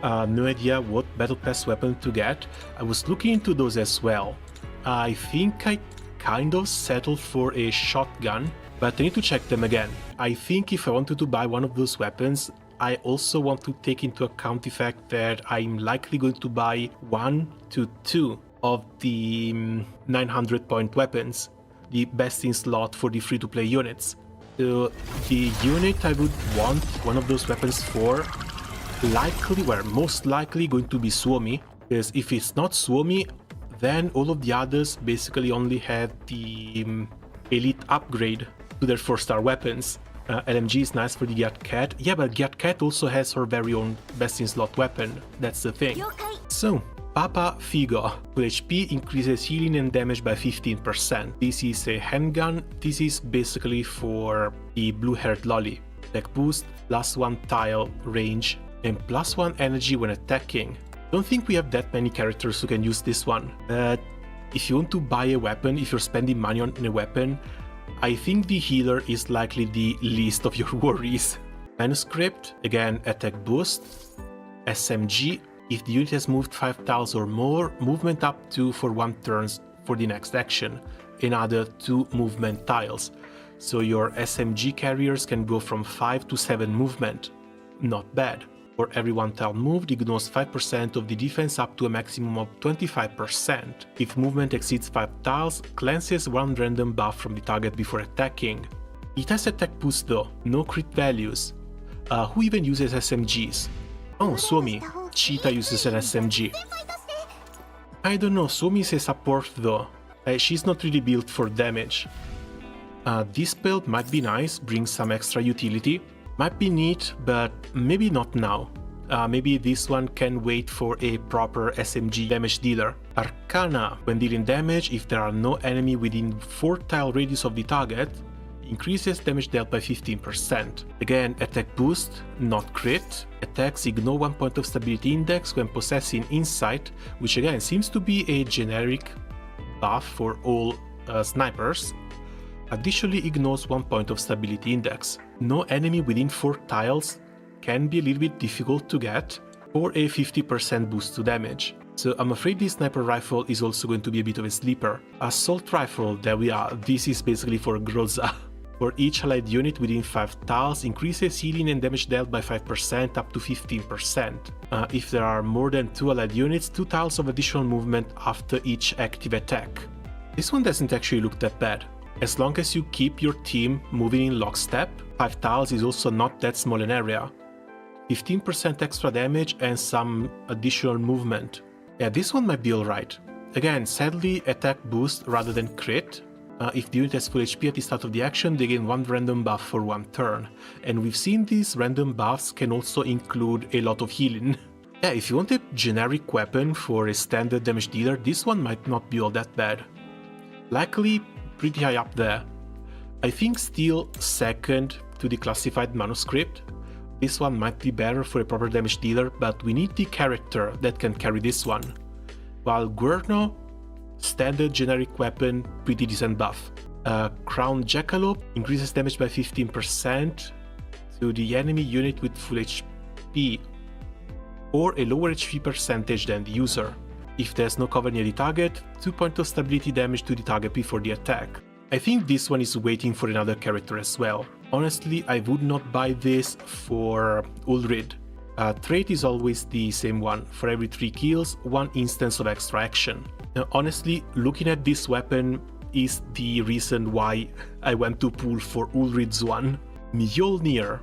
No idea what Battle Pass weapon to get. I was looking into those as well. I think I kind of settled for a shotgun, but I need to check them again. I think if I wanted to buy one of those weapons, I also want to take into account the fact that I'm likely going to buy 1 to 2 of the 900 point weapons, the best in slot for the free-to-play units. So the unit I would want one of those weapons for most likely going to be Suomi, because if it's not Suomi, then all of the others basically only have the elite upgrade to their 4-star weapons. LMG is nice for the Gyat Cat. Yeah, but Gyat Cat also has her very own best in slot weapon. That's the thing. So, Papa Figo. Full HP increases healing and damage by 15%. This is a handgun. This is basically for the blue-haired lolly. Attack boost, +1 tile range, and +1 energy when attacking. Don't think we have that many characters who can use this one. But if you want to buy a weapon, if you're spending money on a weapon, I think the healer is likely the least of your worries. Manuscript, again attack boost. SMG, if the unit has moved 5 tiles or more, movement up 2 for 1 turn for the next action. Another 2 movement tiles. So your SMG carriers can go from 5 to 7 movement. Not bad. For every 1 tile moved, ignores 5% of the defense up to a maximum of 25%. If movement exceeds 5 tiles, cleanses 1 random buff from the target before attacking. It has attack boost though, no crit values. Who even uses SMGs? Oh, Suomi. Cheetah uses an SMG. I don't know, Suomi is a support though. She's not really built for damage. This build might be nice, brings some extra utility. Might be neat, but maybe not now. Maybe this one can wait for a proper SMG damage dealer. Arcana. When dealing damage, if there are no enemy within 4 tile radius of the target, increases damage dealt by 15%. Again, attack boost, not crit. Attacks ignore 1 point of stability index when possessing insight, which again seems to be a generic buff for all snipers. Additionally ignores 1 point of stability index. No enemy within 4 tiles can be a little bit difficult to get, or a 50% boost to damage. So I'm afraid this sniper rifle is also going to be a bit of a sleeper. Assault rifle, there we are, this is basically for Groza. For each allied unit within 5 tiles, increases healing and damage dealt by 5% up to 15%. If there are more than 2 allied units, 2 tiles of additional movement after each active attack. This one doesn't actually look that bad. As long as you keep your team moving in lockstep, 5 tiles is also not that small an area. 15% extra damage and some additional movement. Yeah, this one might be alright. Again, sadly attack boost rather than crit. If the unit has full HP at the start of the action, they gain 1 random buff for 1 turn. And we've seen these random buffs can also include a lot of healing. Yeah, if you want a generic weapon for a standard damage dealer, this one might not be all that bad. Likely pretty high up there. I think still second to the classified manuscript. This one might be better for a proper damage dealer, but we need the character that can carry this one. While Guerno, standard generic weapon, pretty decent buff. Crown Jackalope increases damage by 15% to the enemy unit with full HP or a lower HP percentage than the user. If there's no cover near the target, 2 points of stability damage to the target before the attack. I think this one is waiting for another character as well. Honestly, I would not buy this for Ulrid. Trait is always the same one. For every 3 kills, 1 instance of extra action. Now, honestly, looking at this weapon is the reason why I went to pull for Ulrid's one. Mjolnir.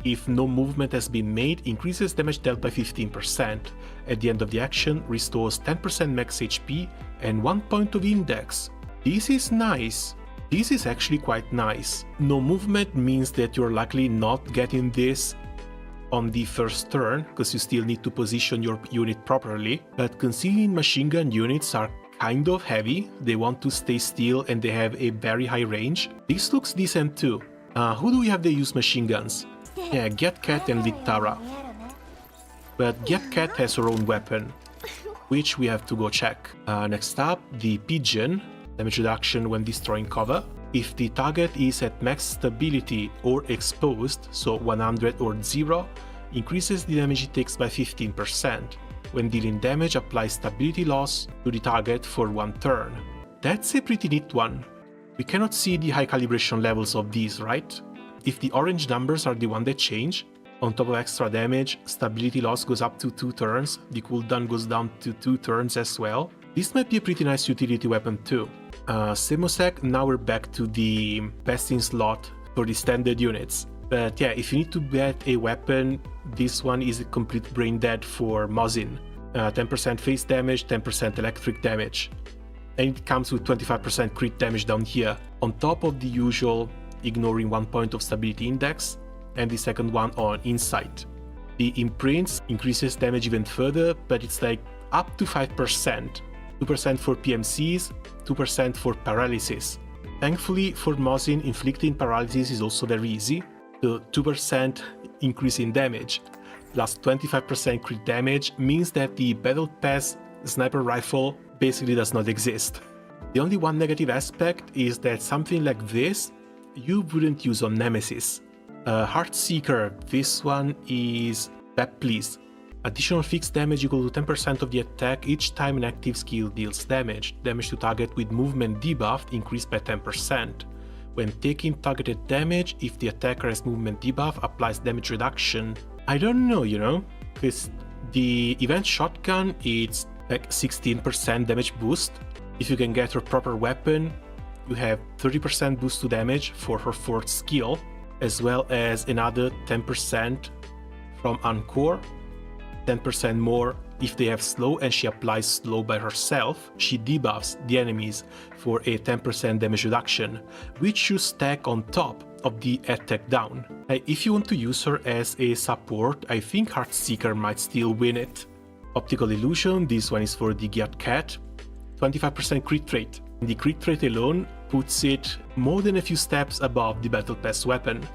If no movement has been made, increases damage dealt by 15%. At the end of the action, restores 10% max HP and 1 point of index. This is nice. This is actually quite nice. No movement means that you're likely not getting this on the first turn, because you still need to position your unit properly. But concealing machine gun units are kind of heavy, they want to stay still and they have a very high range. This looks decent too. Who do we have that use machine guns? Yeah, Gyat Cat and Littara. But Gyat Cat has her own weapon, which we have to go check. Next up, the Pigeon. Damage reduction when destroying cover. If the target is at max stability or exposed, so 100 or 0, increases the damage it takes by 15%. When dealing damage, apply stability loss to the target for 1 turn. That's a pretty neat one. We cannot see the high calibration levels of these, right? If the orange numbers are the one that change, on top of extra damage, stability loss goes up to 2 turns, the cooldown goes down to 2 turns as well. This might be a pretty nice utility weapon too. Semosec, now we're back to the besting slot for the standard units. But yeah, if you need to get a weapon, this one is a complete brain dead for Mosin. 10% face damage, 10% electric damage. And it comes with 25% crit damage down here, on top of the usual ignoring 1 point of stability index, and the second one on insight. The imprints increases damage even further, but it's like up to 5%. 2% for PMCs, 2% for paralysis. Thankfully for Mosin, inflicting paralysis is also very easy. The 2% increase in damage plus 25% crit damage means that the Battle Pass sniper rifle basically does not exist. The only one negative aspect is that something like this you wouldn't use on Nemesis. Heartseeker, this one is bad please. Additional fixed damage equal to 10% of the attack each time an active skill deals damage. Damage to target with movement debuffed increased by 10%. When taking targeted damage, if the attacker has movement debuff, applies damage reduction. I don't know, you know, because the event shotgun, it's like 16% damage boost. If you can get her proper weapon, you have 30% boost to damage for her 4th skill, as well as another 10% from Encore, 10% more if they have slow and she applies slow by herself. She debuffs the enemies for a 10% damage reduction, which you stack on top of the attack down. If you want to use her as a support, I think Heartseeker might still win it. Optical Illusion, this one is for the Giat Cat, 25% crit rate. The crit rate alone puts it more than a few steps above the Battle Pass weapon.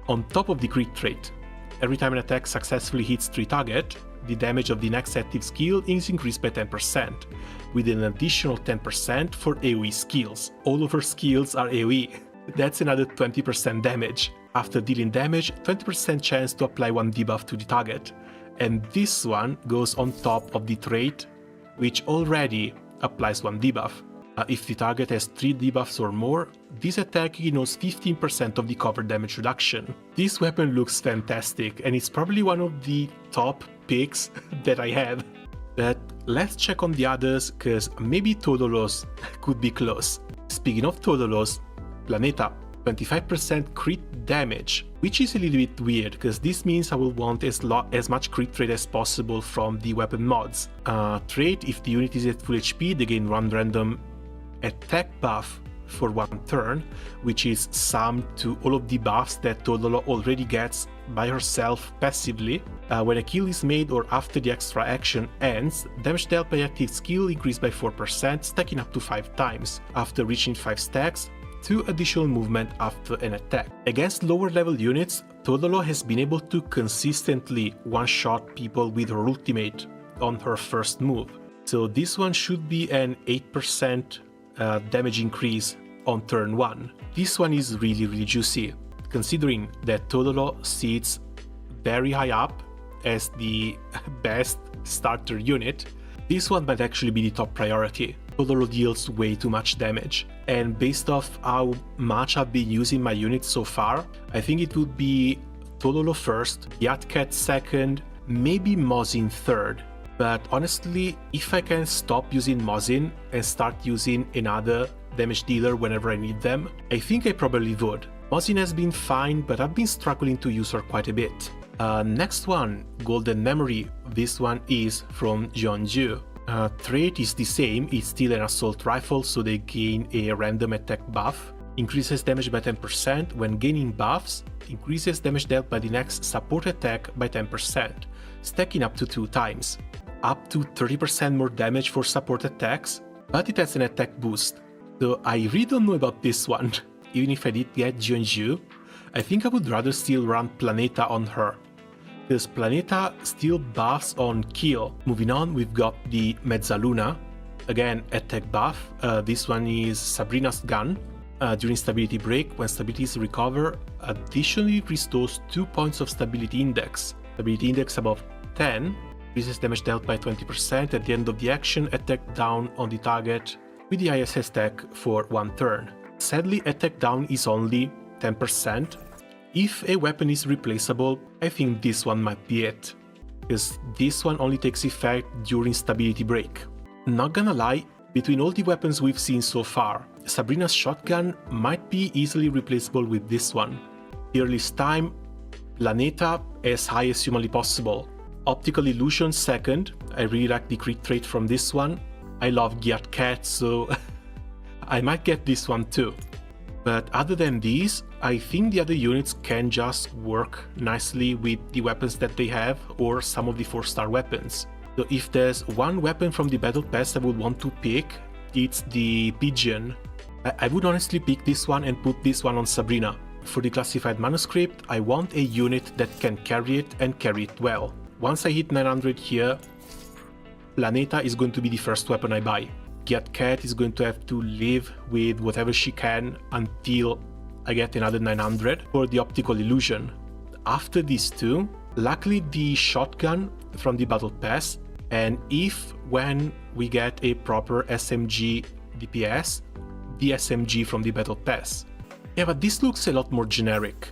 On top of the crit rate, every time an attack successfully hits 3 targets, the damage of the next active skill is increased by 10%, with an additional 10% for AoE skills. All of her skills are AoE. That's another 20% damage. After dealing damage, 20% chance to apply 1 debuff to the target. And this one goes on top of the trait, which already applies 1 debuff. If the target has 3 debuffs or more, this attack ignores 15% of the cover damage reduction. This weapon looks fantastic, and it's probably one of the top picks that I have. But let's check on the others, cause maybe Todolos could be close. Speaking of Todolos, Planeta, 25% crit damage, which is a little bit weird, because this means I will want as much crit rate as possible from the weapon mods. Trait, if the unit is at full HP, they gain 1 random attack buff for 1 turn, which is summed to all of the buffs that Todolo already gets by herself passively. When a kill is made or after the extra action ends, damage dealt by active skill increased by 4%, stacking up to 5 times. After reaching 5 stacks, 2 additional movement after an attack. Against lower level units, Todolo has been able to consistently one-shot people with her ultimate on her first move. So this one should be an 8% damage increase on turn 1. This one is really juicy, considering that Todolo sits very high up as the best starter unit. This one might actually be the top priority. Todolo deals way too much damage, and based off how much I've been using my unit so far, I think it would be Todolo first, Yatcat second, maybe Mosin third. But honestly, if I can stop using Mosin and start using another damage dealer whenever I need them, I think I probably would. Mosin has been fine, but I've been struggling to use her quite a bit. Next one, Golden Memory. This one is from Jeonju. Trait is the same, it's still an assault rifle, so they gain a random attack buff. Increases damage by 10% when gaining buffs, increases damage dealt by the next support attack by 10%, stacking up to 2 times. Up to 30% more damage for support attacks, but it has an attack boost. So I really don't know about this one. Even if I did get Jeonju, I think I would rather still run Planeta on her, because Planeta still buffs on kill. Moving on, we've got the Mezzaluna. Again, attack buff. This one is Sabrina's gun. During stability break, when stability is recovered, additionally restores 2 points of stability index. Stability index above 10, increases damage dealt by 20% at the end of the action, attack down on the target with the ISS tech for 1 turn. Sadly, attack down is only 10%. If a weapon is replaceable, I think this one might be it, because this one only takes effect during stability break. Not gonna lie, between all the weapons we've seen so far, Sabrina's shotgun might be easily replaceable with this one. Fearless Time, Planeta as high as humanly possible. Optical Illusion second, I really like the crit trait from this one. I love Geared Cat, so I might get this one too. But other than these, I think the other units can just work nicely with the weapons that they have or some of the 4-star weapons. So if there's one weapon from the Battle Pass I would want to pick, it's the Pigeon. I would honestly pick this one and put this one on Sabrina. For the classified manuscript, I want a unit that can carry it and carry it well. Once I hit 900 here, Planeta is going to be the first weapon I buy. Geared Cat is going to have to live with whatever she can until I get another 900 for the Optical Illusion. After these two, luckily the shotgun from the Battle Pass, and when we get a proper SMG DPS, the SMG from the Battle Pass. Yeah, but this looks a lot more generic.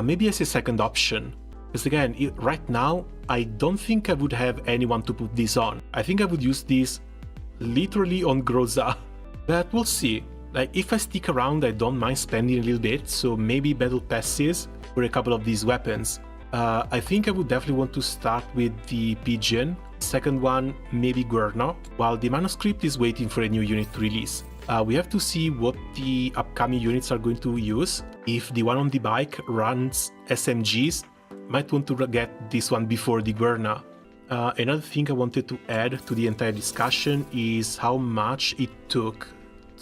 Maybe as a second option. Because again, right now, I don't think I would have anyone to put this on. I think I would use this literally on Groza. But we'll see. Like, if I stick around, I don't mind spending a little bit, so maybe Battle Passes for a couple of these weapons. I think I would definitely want to start with the Pigeon. Second one, maybe Guerno, while the manuscript is waiting for a new unit to release. We have to see what the upcoming units are going to use. If the one on the bike runs SMGs, might want to get this one before the Guerna. Another thing I wanted to add to the entire discussion is how much it took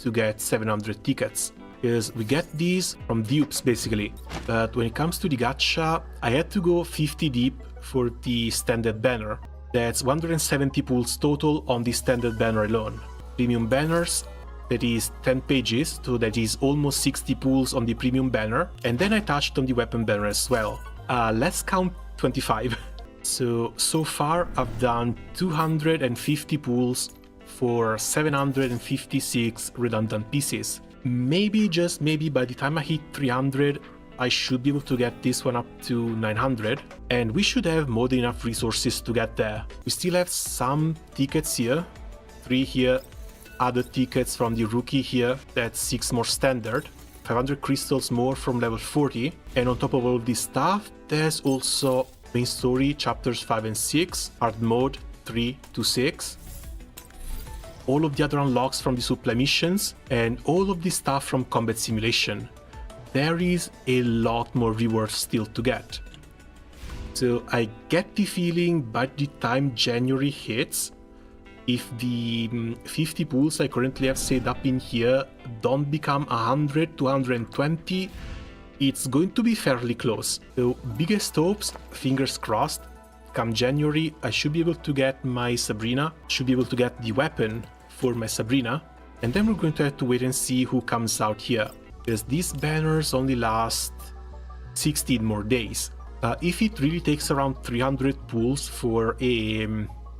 to get 700 tickets. Because we get these from dupes basically, but when it comes to the gacha, I had to go 50 deep for the standard banner. That's 170 pulls total on the standard banner alone. Premium banners, that is 10 pages, so that is almost 60 pulls on the premium banner, and then I touched on the weapon banner as well. Let's count 25. So far I've done 250 pulls for 756 redundant pieces. Maybe, just maybe, by the time I hit 300, I should be able to get this one up to 900, and we should have more than enough resources to get there. We still have some tickets here, 3 here, other tickets from the rookie here, that's 6 more standard, 500 crystals more from level 40, and on top of all of this stuff, there's also main story chapters 5 and 6, hard mode 3 to 6, all of the other unlocks from the supply missions, and all of the stuff from combat simulation. There is a lot more rewards still to get. So I get the feeling by the time January hits, if the 50 pools I currently have set up in here don't become 100 to 120, it's going to be fairly close. So biggest hopes, fingers crossed, come January I should be able to get my Sabrina, should be able to get the weapon for my Sabrina, and then we're going to have to wait and see who comes out here, because these banners only last 16 more days. If it really takes around 300 pulls for a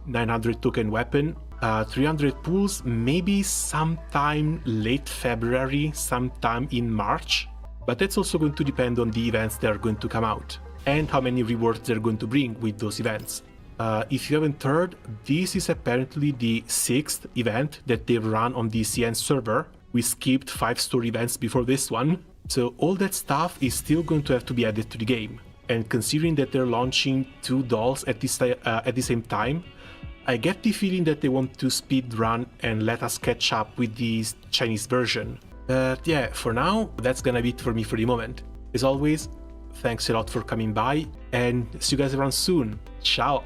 900 token weapon, 300 pulls maybe sometime late February, sometime in March, but that's also going to depend on the events that are going to come out and how many rewards they're going to bring with those events. If you haven't heard, this is apparently the 6th event that they've run on the CN server. We skipped 5 story events before this one, so all that stuff is still going to have to be added to the game. And considering that they're launching 2 dolls at the same time, I get the feeling that they want to speed run and let us catch up with the Chinese version. But yeah, for now, that's gonna be it for me for the moment. As always, thanks a lot for coming by, and see you guys around soon. Ciao!